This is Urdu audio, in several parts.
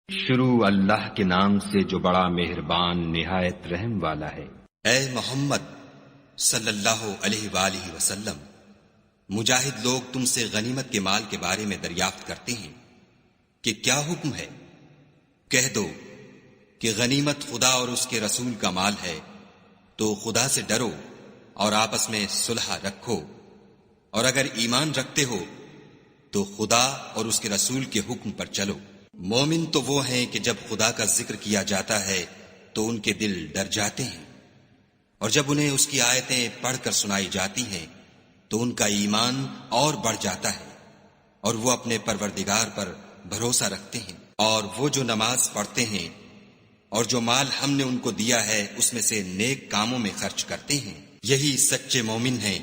شروع اللہ کے نام سے جو بڑا مہربان نہایت رحم والا ہے۔ اے محمد صلی اللہ علیہ وآلہ وسلم، مجاہد لوگ تم سے غنیمت کے مال کے بارے میں دریافت کرتے ہیں کہ کیا حکم ہے؟ کہہ دو کہ غنیمت خدا اور اس کے رسول کا مال ہے، تو خدا سے ڈرو اور آپس میں صلح رکھو، اور اگر ایمان رکھتے ہو تو خدا اور اس کے رسول کے حکم پر چلو۔ مومن تو وہ ہیں کہ جب خدا کا ذکر کیا جاتا ہے تو ان کے دل ڈر جاتے ہیں، اور جب انہیں اس کی آیتیں پڑھ کر سنائی جاتی ہیں تو ان کا ایمان اور بڑھ جاتا ہے، اور وہ اپنے پروردگار پر بھروسہ رکھتے ہیں، اور وہ جو نماز پڑھتے ہیں اور جو مال ہم نے ان کو دیا ہے اس میں سے نیک کاموں میں خرچ کرتے ہیں، یہی سچے مومن ہیں،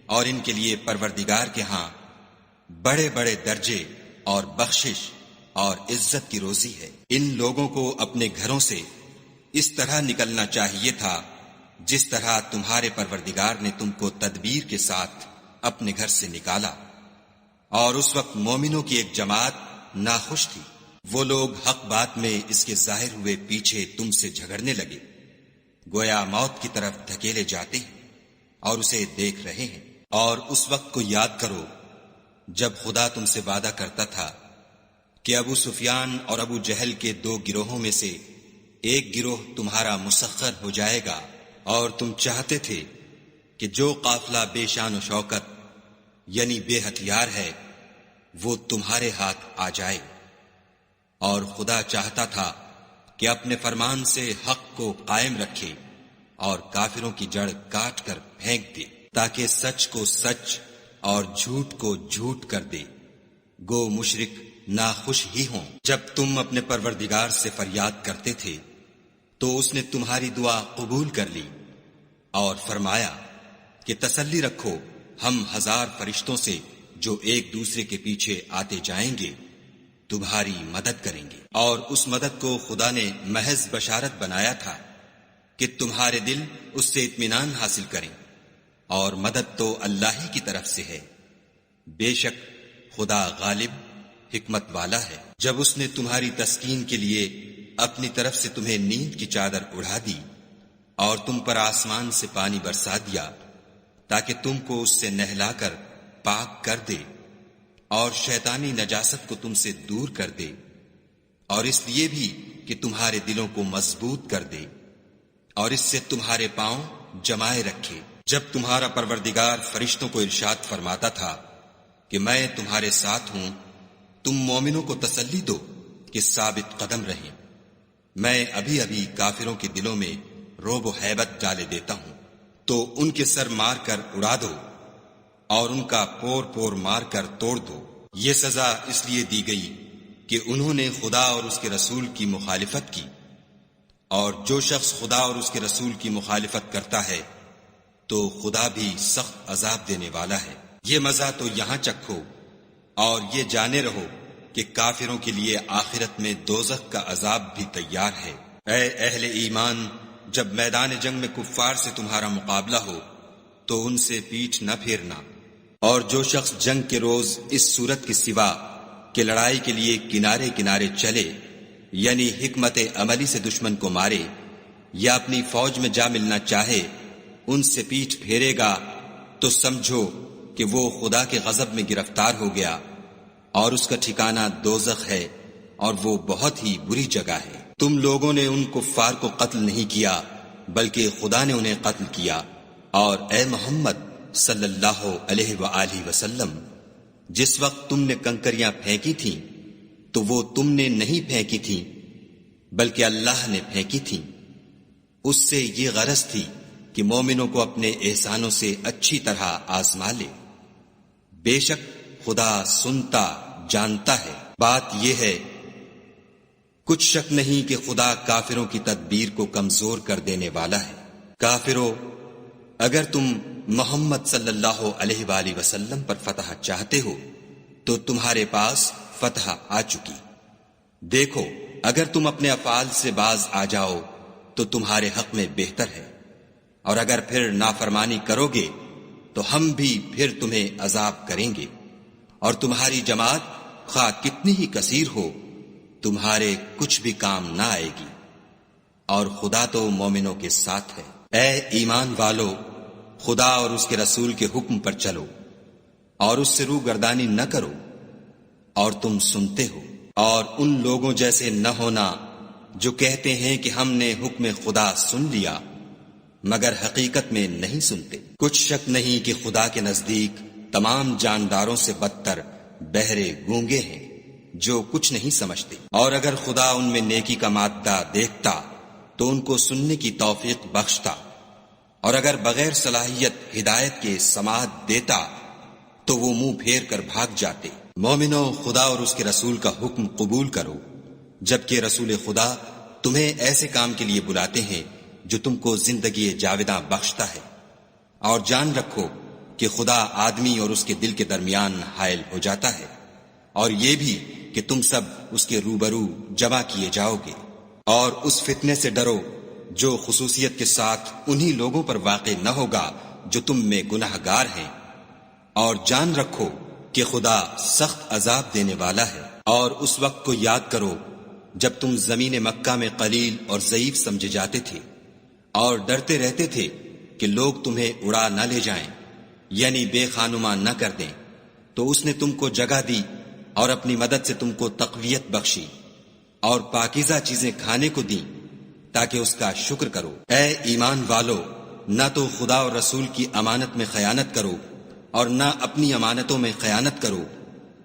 اور ان کے لیے پروردگار کے ہاں بڑے بڑے درجے اور بخشش اور عزت کی روزی ہے۔ ان لوگوں کو اپنے گھروں سے اس طرح نکلنا چاہیے تھا جس طرح تمہارے پروردگار نے تم کو تدبیر کے ساتھ اپنے گھر سے نکالا، اور اس وقت مومنوں کی ایک جماعت ناخوش تھی۔ وہ لوگ حق بات میں اس کے ظاہر ہوئے پیچھے تم سے جھگڑنے لگے، گویا موت کی طرف دھکیلے جاتے ہیں اور اسے دیکھ رہے ہیں۔ اور اس وقت کو یاد کرو جب خدا تم سے وعدہ کرتا تھا کہ ابو سفیان اور ابو جہل کے دو گروہوں میں سے ایک گروہ تمہارا مسخر ہو جائے گا، اور تم چاہتے تھے کہ جو قافلہ بے شان و شوکت یعنی بے ہتھیار ہے وہ تمہارے ہاتھ آ جائے، اور خدا چاہتا تھا کہ اپنے فرمان سے حق کو قائم رکھے اور کافروں کی جڑ کاٹ کر پھینک دے، تاکہ سچ کو سچ اور جھوٹ کو جھوٹ کر دے۔ گو مشرک ناخوش ہی ہوں۔ جب تم اپنے پروردگار سے فریاد کرتے تھے تو اس نے تمہاری دعا قبول کر لی اور فرمایا کہ تسلی رکھو، ہم 1000 فرشتوں سے جو ایک دوسرے کے پیچھے آتے جائیں گے تمہاری مدد کریں گے۔ اور اس مدد کو خدا نے محض بشارت بنایا تھا کہ تمہارے دل اس سے اطمینان حاصل کریں، اور مدد تو اللہ ہی کی طرف سے ہے، بے شک خدا غالب حکمت والا ہے۔ جب اس نے تمہاری تسکین کے لیے اپنی طرف سے تمہیں نیند کی چادر اڑا دی اور تم پر آسمان سے پانی برسا دیا تاکہ تم کو اس سے نہلا کر پاک کر دے، اور شیطانی نجاست کو تم سے دور کر دے، اور اس لیے بھی کہ تمہارے دلوں کو مضبوط کر دے اور اس سے تمہارے پاؤں جمائے رکھے۔ جب تمہارا پروردگار فرشتوں کو ارشاد فرماتا تھا کہ میں تمہارے ساتھ ہوں، تم مومنوں کو تسلی دو کہ ثابت قدم رہیں، میں ابھی ابھی کافروں کے دلوں میں رعب و ہیبت ڈالے دیتا ہوں، تو ان کے سر مار کر اڑا دو اور ان کا پور پور مار کر توڑ دو۔ یہ سزا اس لیے دی گئی کہ انہوں نے خدا اور اس کے رسول کی مخالفت کی، اور جو شخص خدا اور اس کے رسول کی مخالفت کرتا ہے تو خدا بھی سخت عذاب دینے والا ہے۔ یہ مزہ تو یہاں چکھو اور یہ جانے رہو کہ کافروں کے لیے آخرت میں دوزخ کا عذاب بھی تیار ہے۔ اے اہل ایمان، جب میدان جنگ میں کفار سے تمہارا مقابلہ ہو تو ان سے پیٹھ نہ پھیرنا، اور جو شخص جنگ کے روز اس صورت کے سوا کہ لڑائی کے لیے کنارے کنارے چلے، یعنی حکمت عملی سے دشمن کو مارے یا اپنی فوج میں جا ملنا چاہے، ان سے پیٹھ پھیرے گا تو سمجھو کہ وہ خدا کے غضب میں گرفتار ہو گیا، اور اس کا ٹھکانہ دوزخ ہے، اور وہ بہت ہی بری جگہ ہے۔ تم لوگوں نے ان کفار کو قتل نہیں کیا بلکہ خدا نے انہیں قتل کیا، اور اے محمد صلی اللہ علیہ وآلہ وسلم، جس وقت تم نے کنکریاں پھینکی تھیں تو وہ تم نے نہیں پھینکی تھیں بلکہ اللہ نے پھینکی تھیں۔ اس سے یہ غرض تھی کہ مومنوں کو اپنے احسانوں سے اچھی طرح آزما لے، بے شک خدا سنتا جانتا ہے۔ بات یہ ہے، کچھ شک نہیں کہ خدا کافروں کی تدبیر کو کمزور کر دینے والا ہے۔ کافروں، اگر تم محمد صلی اللہ علیہ وآلہ وسلم پر فتح چاہتے ہو تو تمہارے پاس فتح آ چکی۔ دیکھو، اگر تم اپنے افعال سے باز آ جاؤ تو تمہارے حق میں بہتر ہے، اور اگر پھر نافرمانی کرو گے تو ہم بھی پھر تمہیں عذاب کریں گے، اور تمہاری جماعت خواہ کتنی ہی کثیر ہو تمہارے کچھ بھی کام نہ آئے گی، اور خدا تو مومنوں کے ساتھ ہے۔ اے ایمان والو، خدا اور اس کے رسول کے حکم پر چلو اور اس سے روگردانی نہ کرو، اور تم سنتے ہو، اور ان لوگوں جیسے نہ ہونا جو کہتے ہیں کہ ہم نے حکم خدا سن لیا مگر حقیقت میں نہیں سنتے۔ کچھ شک نہیں کہ خدا کے نزدیک تمام جانداروں سے بدتر بہرے گونگے ہیں جو کچھ نہیں سمجھتے، اور اگر خدا ان میں نیکی کا مادہ دیکھتا تو ان کو سننے کی توفیق بخشتا، اور اگر بغیر صلاحیت ہدایت کے سماعت دیتا تو وہ منہ پھیر کر بھاگ جاتے۔ مومنو، خدا اور اس کے رسول کا حکم قبول کرو، جبکہ رسول خدا تمہیں ایسے کام کے لیے بلاتے ہیں جو تم کو زندگی جاوداں بخشتا ہے، اور جان رکھو کہ خدا آدمی اور اس کے دل کے درمیان حائل ہو جاتا ہے، اور یہ بھی کہ تم سب اس کے روبرو جمع کیے جاؤ گے، اور اس فتنے سے ڈرو جو خصوصیت کے ساتھ انہی لوگوں پر واقع نہ ہوگا جو تم میں گناہ گار ہیں، اور جان رکھو کہ خدا سخت عذاب دینے والا ہے۔ اور اس وقت کو یاد کرو جب تم زمین مکہ میں قلیل اور ضعیف سمجھے جاتے تھے اور ڈرتے رہتے تھے کہ لوگ تمہیں اڑا نہ لے جائیں، یعنی بے خانما نہ کر دیں، تو اس نے تم کو جگہ دی اور اپنی مدد سے تم کو تقویت بخشی اور پاکیزہ چیزیں کھانے کو دیں تاکہ اس کا شکر کرو۔ اے ایمان والو، نہ تو خدا اور رسول کی امانت میں خیانت کرو اور نہ اپنی امانتوں میں خیانت کرو،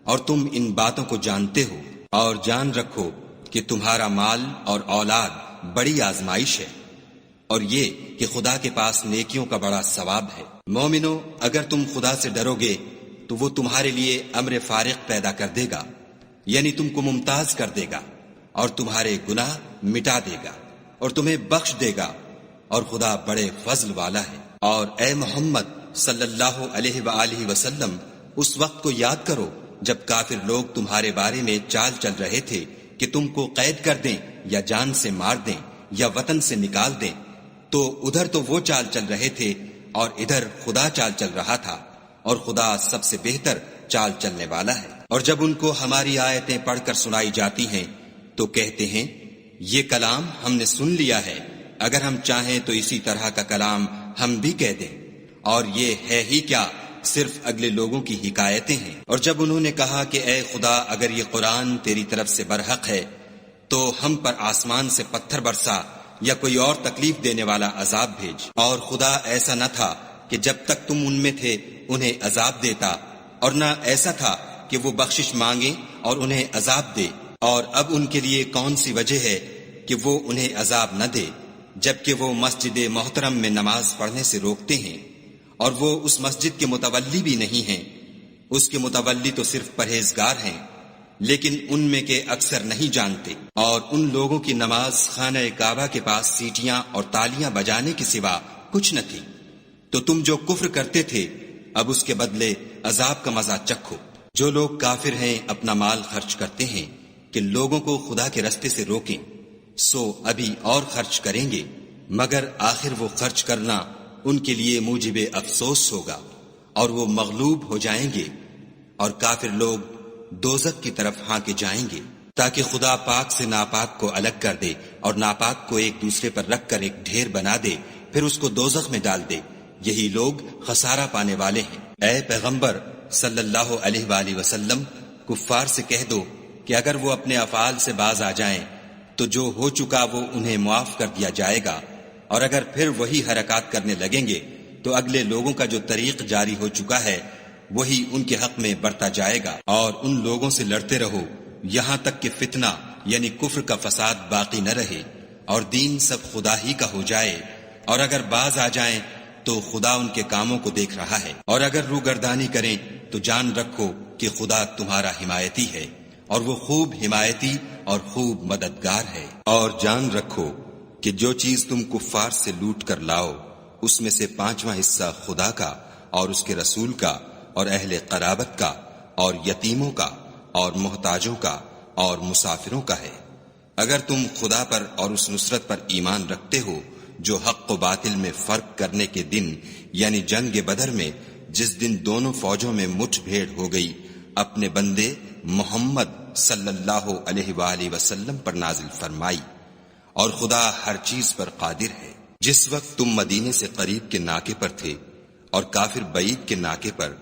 اور تم ان باتوں کو جانتے ہو، اور جان رکھو کہ تمہارا مال اور اولاد بڑی آزمائش ہے، اور یہ کہ خدا کے پاس نیکیوں کا بڑا ثواب ہے۔ مومنو، اگر تم خدا سے ڈرو گے تو وہ تمہارے لیے امر فارق پیدا کر دے گا، یعنی تم کو ممتاز کر دے گا اور تمہارے گناہ مٹا دے گا اور تمہیں بخش دے گا، اور خدا بڑے فضل والا ہے۔ اور اے محمد صلی اللہ علیہ وآلہ وسلم، اس وقت کو یاد کرو جب کافر لوگ تمہارے بارے میں چال چل رہے تھے کہ تم کو قید کر دیں یا جان سے مار دیں یا وطن سے نکال دیں، تو ادھر تو وہ چال چل رہے تھے اور ادھر خدا چال چل رہا تھا، اور خدا سب سے بہتر چال چلنے والا ہے۔ اور جب ان کو ہماری آیتیں پڑھ کر سنائی جاتی ہیں تو کہتے ہیں یہ کلام ہم نے سن لیا ہے، اگر ہم چاہیں تو اسی طرح کا کلام ہم بھی کہہ دیں، اور یہ ہے ہی کیا، صرف اگلے لوگوں کی حکایتیں ہیں۔ اور جب انہوں نے کہا کہ اے خدا، اگر یہ قرآن تیری طرف سے برحق ہے تو ہم پر آسمان سے پتھر برسا یا کوئی اور تکلیف دینے والا عذاب بھیج، اور خدا ایسا نہ تھا کہ جب تک تم ان میں تھے انہیں عذاب دیتا، اور نہ ایسا تھا کہ وہ بخشش مانگے اور انہیں عذاب دے، اور اب ان کے لیے کون سی وجہ ہے کہ وہ انہیں عذاب نہ دے، جبکہ وہ مسجد محترم میں نماز پڑھنے سے روکتے ہیں، اور وہ اس مسجد کے متولی بھی نہیں ہیں، اس کے متولی تو صرف پرہیزگار ہیں، لیکن ان میں کے اکثر نہیں جانتے۔ اور ان لوگوں کی نماز خانہ کعبہ کے پاس سیٹیاں اور تالیاں بجانے کے سوا کچھ نہ تھی، تو تم جو کفر کرتے تھے اب اس کے بدلے عذاب کا مزہ چکھو۔ جو لوگ کافر ہیں اپنا مال خرچ کرتے ہیں کہ لوگوں کو خدا کے رستے سے روکیں، سو ابھی اور خرچ کریں گے، مگر آخر وہ خرچ کرنا ان کے لیے موجب افسوس ہوگا، اور وہ مغلوب ہو جائیں گے، اور کافر لوگ دوزخ کی طرف ہانکے جائیں گے، تاکہ خدا پاک سے ناپاک کو الگ کر دے اور ناپاک کو ایک دوسرے پر رکھ کر ایک ڈھیر بنا دے، پھر اس کو دوزخ میں ڈال دے۔ یہی لوگ خسارہ پانے والے ہیں۔ اے پیغمبر صلی اللہ علیہ وآلہ وسلم، کفار سے کہہ دو کہ اگر وہ اپنے افعال سے باز آ جائیں تو جو ہو چکا وہ انہیں معاف کر دیا جائے گا، اور اگر پھر وہی حرکات کرنے لگیں گے تو اگلے لوگوں کا جو طریق جاری ہو چکا ہے وہی ان کے حق میں برتا جائے گا۔ اور ان لوگوں سے لڑتے رہو یہاں تک کہ فتنہ یعنی کفر کا فساد باقی نہ رہے اور دین سب خدا ہی کا ہو جائے، اور اگر باز آ جائیں تو خدا ان کے کاموں کو دیکھ رہا ہے، اور اگر روگردانی کریں تو جان رکھو کہ خدا تمہارا حمایتی ہے، اور وہ خوب حمایتی اور خوب مددگار ہے۔ اور جان رکھو کہ جو چیز تم کفار سے لوٹ کر لاؤ اس میں سے 5واں حصہ خدا کا اور اس کے رسول کا اور اہل قرابت کا اور یتیموں کا اور محتاجوں کا اور مسافروں کا ہے۔ اگر تم خدا پر اور اس نصرت پر ایمان رکھتے ہو جو حق و باطل میں فرق کرنے کے دن یعنی جنگ بدر میں، جس دن دونوں فوجوں میں مٹھ بھیڑ ہو گئی، اپنے بندے محمد صلی اللہ علیہ وآلہ وسلم پر نازل فرمائی، اور خدا ہر چیز پر قادر ہے۔ جس وقت تم مدینے سے قریب کے ناکے پر تھے اور کافر بعید کے ناکے پر،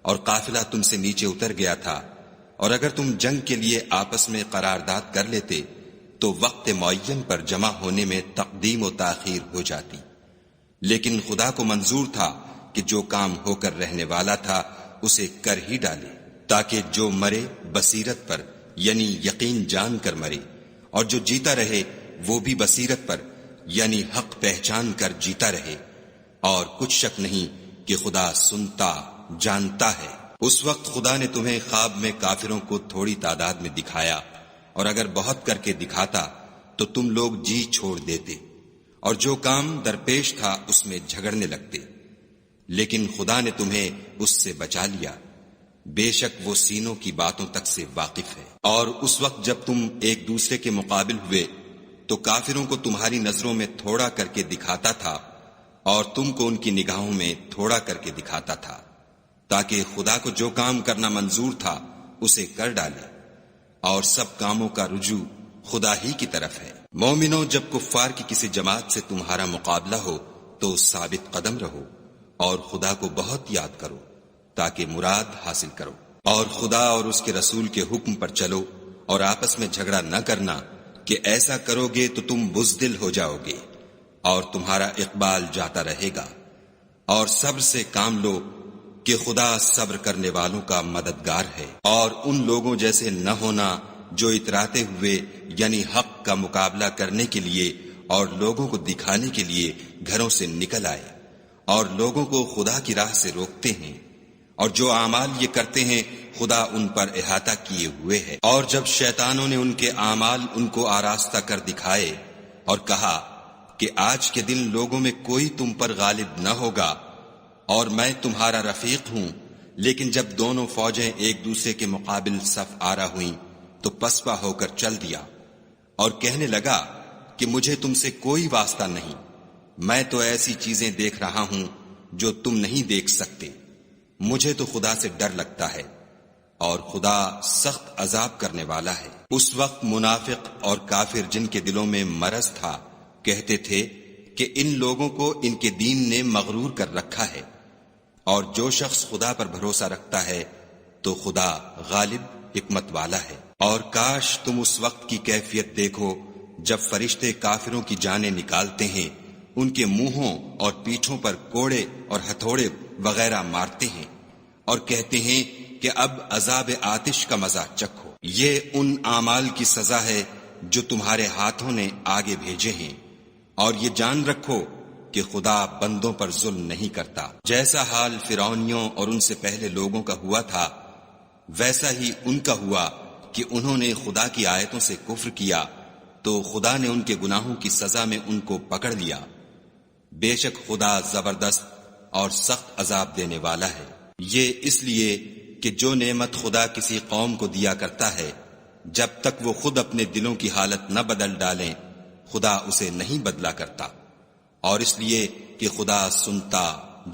اور قافلہ تم سے نیچے اتر گیا تھا، اور اگر تم جنگ کے لیے آپس میں قرارداد کر لیتے تو وقت معین پر جمع ہونے میں تقدیم و تاخیر ہو جاتی، لیکن خدا کو منظور تھا کہ جو کام ہو کر رہنے والا تھا اسے کر ہی ڈالے، تاکہ جو مرے بصیرت پر یعنی یقین جان کر مرے، اور جو جیتا رہے وہ بھی بصیرت پر یعنی حق پہچان کر جیتا رہے، اور کچھ شک نہیں کہ خدا سنتا جانتا ہے۔ اس وقت خدا نے تمہیں خواب میں کافروں کو تھوڑی تعداد میں دکھایا، اور اگر بہت کر کے دکھاتا تو تم لوگ جی چھوڑ دیتے، اور جو کام درپیش تھا اس میں جھگڑنے لگتے، لیکن خدا نے تمہیں اس سے بچا لیا، بے شک وہ سینوں کی باتوں تک سے واقف ہے۔ اور اس وقت جب تم ایک دوسرے کے مقابل ہوئے تو کافروں کو تمہاری نظروں میں تھوڑا کر کے دکھاتا تھا، اور تم کو ان کی نگاہوں میں تھوڑا کر کے دکھاتا تھا، تاکہ خدا کو جو کام کرنا منظور تھا اسے کر ڈالے، اور سب کاموں کا رجوع خدا ہی کی طرف ہے۔ مومنوں، جب کفار کی کسی جماعت سے تمہارا مقابلہ ہو تو ثابت قدم رہو، اور خدا کو بہت یاد کرو تاکہ مراد حاصل کرو، اور خدا اور اس کے رسول کے حکم پر چلو، اور آپس میں جھگڑا نہ کرنا کہ ایسا کرو گے تو تم بزدل ہو جاؤ گے، اور تمہارا اقبال جاتا رہے گا، اور صبر سے کام لو کہ خدا صبر کرنے والوں کا مددگار ہے۔ اور ان لوگوں جیسے نہ ہونا جو اتراتے ہوئے یعنی حق کا مقابلہ کرنے کے لیے اور لوگوں کو دکھانے کے لیے گھروں سے نکل آئے، اور لوگوں کو خدا کی راہ سے روکتے ہیں، اور جو اعمال یہ کرتے ہیں خدا ان پر احاطہ کیے ہوئے ہے۔ اور جب شیطانوں نے ان کے اعمال ان کو آراستہ کر دکھائے اور کہا کہ آج کے دن لوگوں میں کوئی تم پر غالب نہ ہوگا، اور میں تمہارا رفیق ہوں، لیکن جب دونوں فوجیں ایک دوسرے کے مقابل صف آرا ہوئیں تو پسپا ہو کر چل دیا، اور کہنے لگا کہ مجھے تم سے کوئی واسطہ نہیں، میں تو ایسی چیزیں دیکھ رہا ہوں جو تم نہیں دیکھ سکتے، مجھے تو خدا سے ڈر لگتا ہے، اور خدا سخت عذاب کرنے والا ہے۔ اس وقت منافق اور کافر جن کے دلوں میں مرض تھا کہتے تھے کہ ان لوگوں کو ان کے دین نے مغرور کر رکھا ہے، اور جو شخص خدا پر بھروسہ رکھتا ہے تو خدا غالب حکمت والا ہے۔ اور کاش تم اس وقت کی کیفیت دیکھو جب فرشتے کافروں کی جانیں نکالتے ہیں، ان کے منہوں اور پیٹھوں پر کوڑے اور ہتھوڑے وغیرہ مارتے ہیں، اور کہتے ہیں کہ اب عذاب آتش کا مزہ چکھو۔ یہ ان اعمال کی سزا ہے جو تمہارے ہاتھوں نے آگے بھیجے ہیں، اور یہ جان رکھو کہ خدا بندوں پر ظلم نہیں کرتا۔ جیسا حال فرعونیوں اور ان سے پہلے لوگوں کا ہوا تھا ویسا ہی ان کا ہوا کہ انہوں نے خدا کی آیتوں سے کفر کیا، تو خدا نے ان کے گناہوں کی سزا میں ان کو پکڑ لیا۔ بے شک خدا زبردست اور سخت عذاب دینے والا ہے۔ یہ اس لیے کہ جو نعمت خدا کسی قوم کو دیا کرتا ہے، جب تک وہ خود اپنے دلوں کی حالت نہ بدل ڈالیں خدا اسے نہیں بدلا کرتا، اور اس لیے کہ خدا سنتا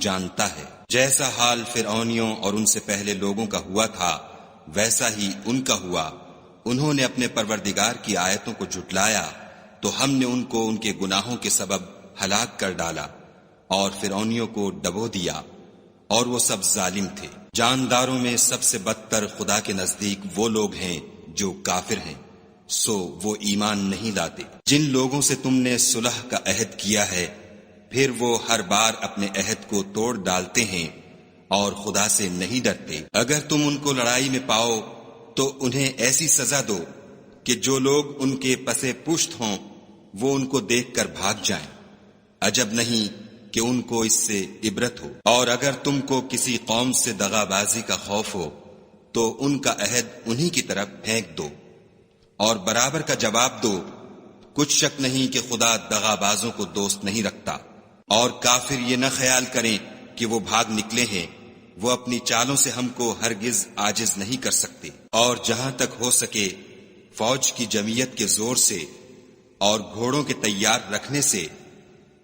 جانتا ہے۔ جیسا حال فرعونیوں اور ان سے پہلے لوگوں کا ہوا تھا ویسا ہی ان کا ہوا، انہوں نے اپنے پروردگار کی آیتوں کو جھٹلایا تو ہم نے ان کو ان کے گناہوں کے سبب ہلاک کر ڈالا، اور فرعونیوں کو ڈبو دیا، اور وہ سب ظالم تھے۔ جانداروں میں سب سے بدتر خدا کے نزدیک وہ لوگ ہیں جو کافر ہیں، سو وہ ایمان نہیں لاتے۔ جن لوگوں سے تم نے صلح کا عہد کیا ہے پھر وہ ہر بار اپنے عہد کو توڑ ڈالتے ہیں اور خدا سے نہیں ڈرتے۔ اگر تم ان کو لڑائی میں پاؤ تو انہیں ایسی سزا دو کہ جو لوگ ان کے پسے پشت ہوں وہ ان کو دیکھ کر بھاگ جائیں، عجب نہیں کہ ان کو اس سے عبرت ہو۔ اور اگر تم کو کسی قوم سے دغا بازی کا خوف ہو تو ان کا عہد انہی کی طرف پھینک دو اور برابر کا جواب دو، کچھ شک نہیں کہ خدا دغا بازوں کو دوست نہیں رکھتا۔ اور کافر یہ نہ خیال کریں کہ وہ بھاگ نکلے ہیں، وہ اپنی چالوں سے ہم کو ہرگز عاجز نہیں کر سکتے۔ اور جہاں تک ہو سکے فوج کی جمعیت کے زور سے اور گھوڑوں کے تیار رکھنے سے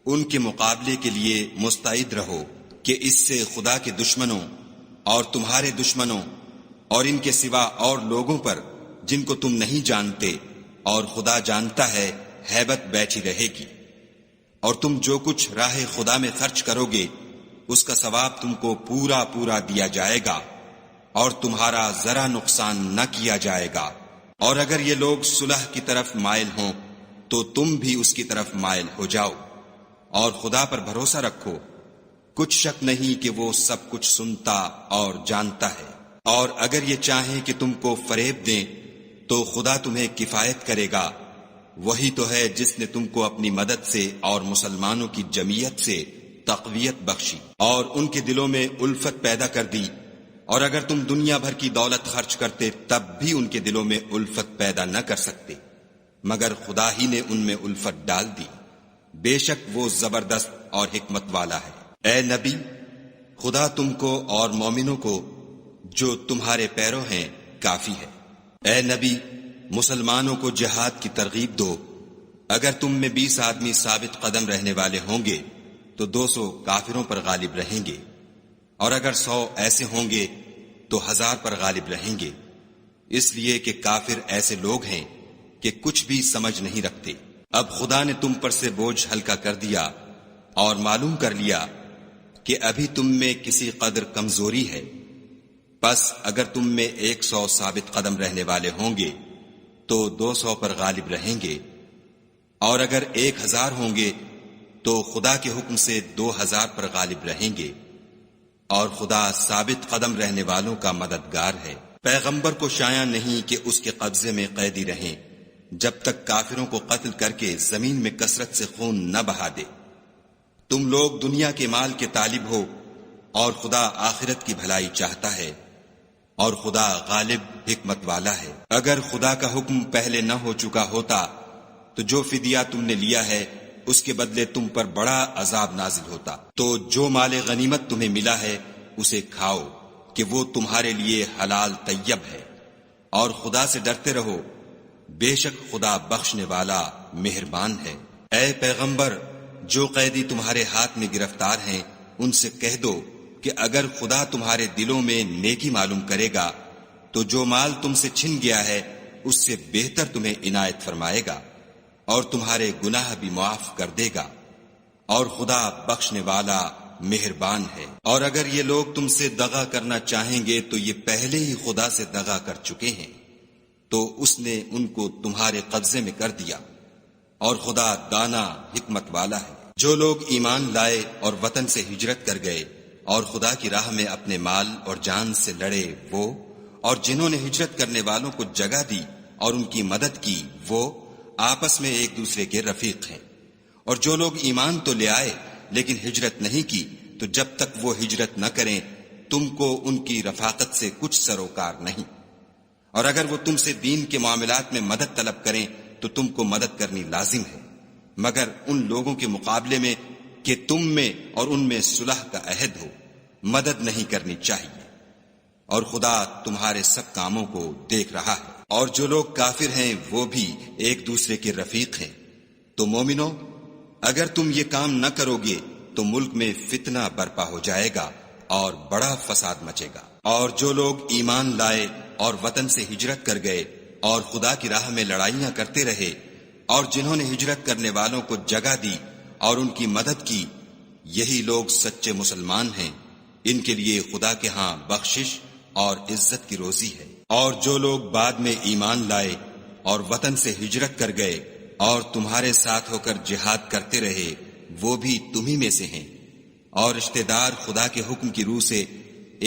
ان کے مقابلے کے لیے مستعد رہو، کہ اس سے خدا کے دشمنوں اور تمہارے دشمنوں اور ان کے سوا اور لوگوں پر جن کو تم نہیں جانتے، اور خدا جانتا ہے ہیبت بیٹھی رہے گی۔ اور تم جو کچھ راہ خدا میں خرچ کرو گے اس کا ثواب تم کو پورا پورا دیا جائے گا، اور تمہارا ذرا نقصان نہ کیا جائے گا۔ اور اگر یہ لوگ صلح کی طرف مائل ہوں تو تم بھی اس کی طرف مائل ہو جاؤ، اور خدا پر بھروسہ رکھو، کچھ شک نہیں کہ وہ سب کچھ سنتا اور جانتا ہے۔ اور اگر یہ چاہیں کہ تم کو فریب دیں تو خدا تمہیں کفایت کرے گا، وہی تو ہے جس نے تم کو اپنی مدد سے اور مسلمانوں کی جمعیت سے تقویت بخشی اور ان کے دلوں میں الفت پیدا کر دی، اور اگر تم دنیا بھر کی دولت خرچ کرتے تب بھی ان کے دلوں میں الفت پیدا نہ کر سکتے، مگر خدا ہی نے ان میں الفت ڈال دی، بے شک وہ زبردست اور حکمت والا ہے۔ اے نبی، خدا تم کو اور مومنوں کو جو تمہارے پیرو ہیں کافی ہے۔ اے نبی، مسلمانوں کو جہاد کی ترغیب دو، اگر تم میں 20 آدمی ثابت قدم رہنے والے ہوں گے تو 200 کافروں پر غالب رہیں گے، اور اگر 100 ایسے ہوں گے تو 1000 پر غالب رہیں گے، اس لیے کہ کافر ایسے لوگ ہیں کہ کچھ بھی سمجھ نہیں رکھتے۔ اب خدا نے تم پر سے بوجھ ہلکا کر دیا اور معلوم کر لیا کہ ابھی تم میں کسی قدر کمزوری ہے، پس اگر تم میں 100 ثابت قدم رہنے والے ہوں گے تو 200 پر غالب رہیں گے، اور اگر 1000 ہوں گے تو خدا کے حکم سے 2000 پر غالب رہیں گے، اور خدا ثابت قدم رہنے والوں کا مددگار ہے۔ پیغمبر کو شایع نہیں کہ اس کے قبضے میں قیدی رہیں جب تک کافروں کو قتل کر کے زمین میں کثرت سے خون نہ بہا دے۔ تم لوگ دنیا کے مال کے طالب ہو اور خدا آخرت کی بھلائی چاہتا ہے، اور خدا غالب حکمت والا ہے۔ اگر خدا کا حکم پہلے نہ ہو چکا ہوتا تو جو فدیہ تم نے لیا ہے اس کے بدلے تم پر بڑا عذاب نازل ہوتا۔ تو جو مال غنیمت تمہیں ملا ہے اسے کھاؤ کہ وہ تمہارے لیے حلال طیب ہے، اور خدا سے ڈرتے رہو، بے شک خدا بخشنے والا مہربان ہے۔ اے پیغمبر، جو قیدی تمہارے ہاتھ میں گرفتار ہیں ان سے کہہ دو کہ اگر خدا تمہارے دلوں میں نیکی معلوم کرے گا تو جو مال تم سے چھن گیا ہے اس سے بہتر تمہیں عنایت فرمائے گا، اور تمہارے گناہ بھی معاف کر دے گا، اور خدا بخشنے والا مہربان ہے۔ اور اگر یہ لوگ تم سے دغا کرنا چاہیں گے تو یہ پہلے ہی خدا سے دغا کر چکے ہیں، تو اس نے ان کو تمہارے قبضے میں کر دیا، اور خدا دانا حکمت والا ہے۔ جو لوگ ایمان لائے اور وطن سے ہجرت کر گئے اور خدا کی راہ میں اپنے مال اور جان سے لڑے وہ، اور جنہوں نے ہجرت کرنے والوں کو جگہ دی اور ان کی مدد کی وہ، آپس میں ایک دوسرے کے رفیق ہیں۔ اور جو لوگ ایمان تو لے آئے لیکن ہجرت نہیں کی تو جب تک وہ ہجرت نہ کریں تم کو ان کی رفاقت سے کچھ سروکار نہیں، اور اگر وہ تم سے دین کے معاملات میں مدد طلب کریں تو تم کو مدد کرنی لازم ہے، مگر ان لوگوں کے مقابلے میں کہ تم میں اور ان میں صلح کا عہد ہو، مدد نہیں کرنی چاہیے، اور خدا تمہارے سب کاموں کو دیکھ رہا ہے۔ اور جو لوگ کافر ہیں وہ بھی ایک دوسرے کے رفیق ہیں۔ تو مومنو، اگر تم یہ کام نہ کرو گے تو ملک میں فتنہ برپا ہو جائے گا اور بڑا فساد مچے گا۔ اور جو لوگ ایمان لائے اور وطن سے ہجرت کر گئے اور خدا کی راہ میں لڑائیاں کرتے رہے، اور جنہوں نے ہجرت کرنے والوں کو جگہ دی اور ان کی مدد کی، یہی لوگ سچے مسلمان ہیں، ان کے لیے خدا کے ہاں بخشش اور عزت کی روزی ہے۔ اور جو لوگ بعد میں ایمان لائے اور وطن سے ہجرت کر گئے اور تمہارے ساتھ ہو کر جہاد کرتے رہے، وہ بھی تمہیں میں سے ہیں، اور رشتہ دار خدا کے حکم کی روح سے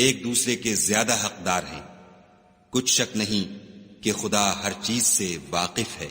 ایک دوسرے کے زیادہ حقدار ہیں۔ کچھ شک نہیں کہ خدا ہر چیز سے واقف ہے۔